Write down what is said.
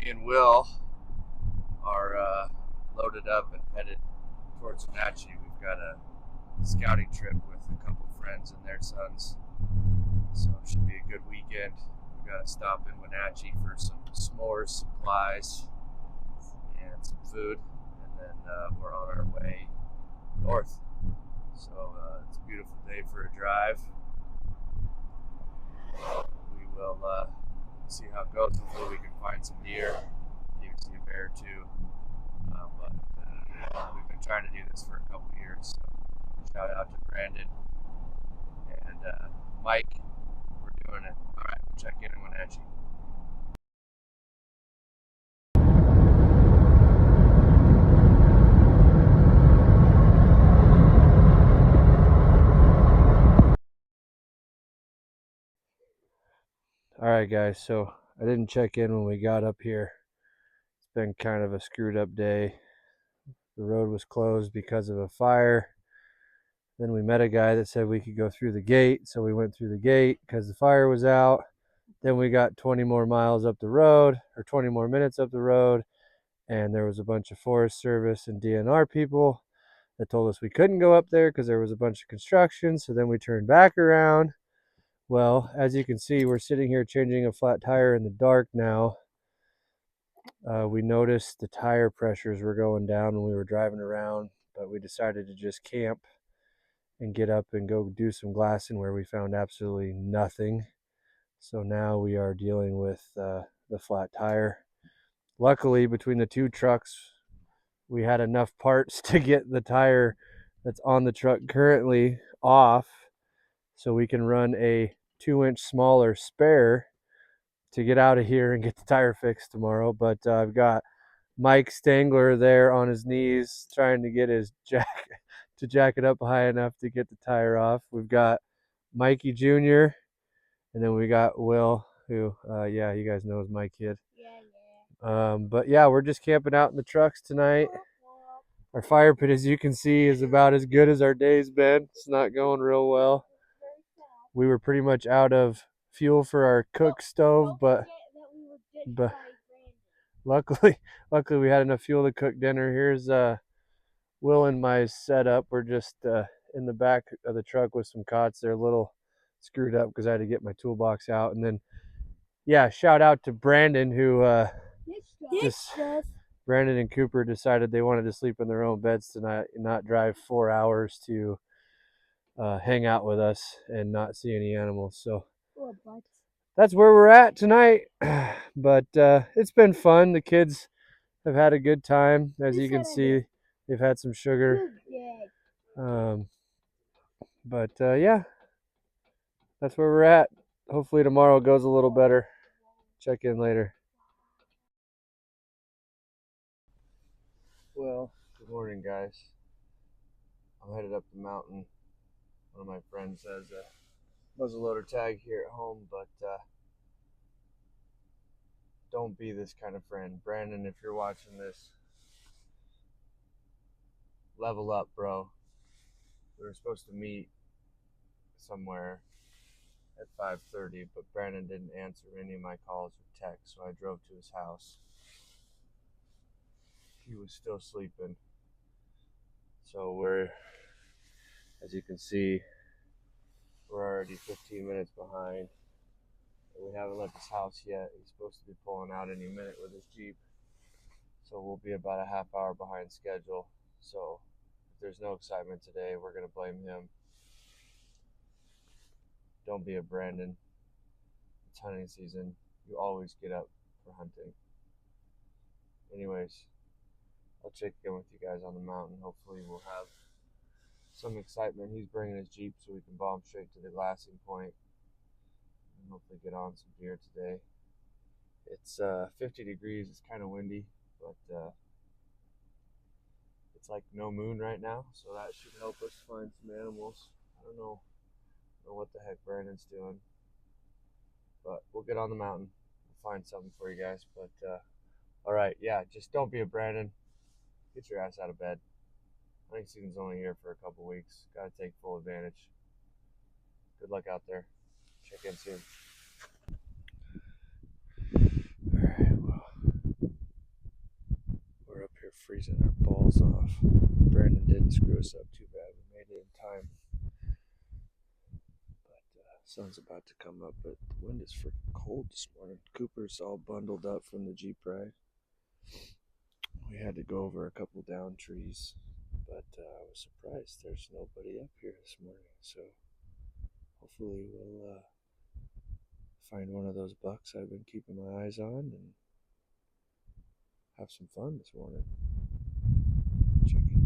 Me and Will are loaded up and headed towards Wenatchee. We've got a scouting trip with a couple friends and their sons, so it should be a good weekend. We've got to stop in Wenatchee for some s'mores, supplies, and some food, and then we're on our way north. So it's a beautiful day for a drive. We will see how it goes. Hopefully we can find some deer, maybe see a bear or two. But we've been trying to do this for a couple years. So shout out to Brandon and Mike. We're doing it. All right, we'll check in Wenatchee. All right, guys. So I didn't check in when we got up here. It's been kind of a screwed up day. The road was closed because of a fire. Then we met a guy that said we could go through the gate, so we went through the gate because the fire was out. Then we got 20 more miles up the road, or 20 more minutes up the road, and there was a bunch of Forest Service and DNR people that told us we couldn't go up there because there was a bunch of construction. So then we turned back around. Well, as you can see, we're sitting here changing a flat tire in the dark now. We noticed the tire pressures were going down when we were driving around, but we decided to just camp and get up and go do some glassing where we found absolutely nothing. So now we are dealing with the flat tire. Luckily, between the two trucks, we had enough parts to get the tire that's on the truck currently off, so we can run a 2-inch smaller spare to get out of here and get the tire fixed tomorrow. But I've got Mike Stangler there on his knees trying to get his jack it up high enough to get the tire off. We've got Mikey Jr. and then we got Will, who yeah, you guys know is my kid. But yeah, we're just camping out in the trucks tonight. Our fire pit, as you can see, is about as good as our day's been. It's not going real well. We were pretty much out of fuel for our cook stove, but luckily we had enough fuel to cook dinner. Here's Will and my setup. We're just in the back of the truck with some cots. They're a little screwed up because I had to get my toolbox out. And then, yeah, shout out to Brandon, who Brandon and Cooper decided they wanted to sleep in their own beds tonight and not drive 4 hours to hang out with us and not see any animals. So that's where we're at tonight. But it's been fun. The kids have had a good time. As you can see, they've had some sugar. But yeah, that's where we're at. Hopefully tomorrow goes a little better. Check in later. Well, good morning, guys. I'm headed up the mountain. One of my friends has a muzzleloader tag here at home, but don't be this kind of friend. Brandon, if you're watching this, level up, bro. We were supposed to meet somewhere at 5:30, but Brandon didn't answer any of my calls or texts, so I drove to his house. He was still sleeping. So we're, as you can see, we're already 15 minutes behind. We haven't left his house yet. He's supposed to be pulling out any minute with his Jeep. So we'll be about a half hour behind schedule. So if there's no excitement today, we're going to blame him. Don't be a Brandon. It's hunting season. You always get up for hunting. Anyways, I'll check in with you guys on the mountain. Hopefully we'll have some excitement. He's bringing his Jeep so we can bomb straight to the glassing point and hopefully get on some deer today. It's 50 degrees. It's kind of windy, but it's like no moon right now, so that should help us find some animals. I don't know what the heck Brandon's doing, but we'll get on the mountain. We'll find something for you guys. But all right, yeah, just don't be a Brandon. Get your ass out of bed. Hunting season's only here for a couple weeks. Gotta take full advantage. Good luck out there. Check in soon. All right, well, freezing our balls off. Brandon didn't screw us up too bad. We made it in time. But sun's about to come up, but the wind is freaking cold this morning. Cooper's all bundled up from the Jeep ride. We had to go over a couple down trees, but I was surprised there's nobody up here this morning. So hopefully we'll find one of those bucks I've been keeping my eyes on and have some fun this morning. Checking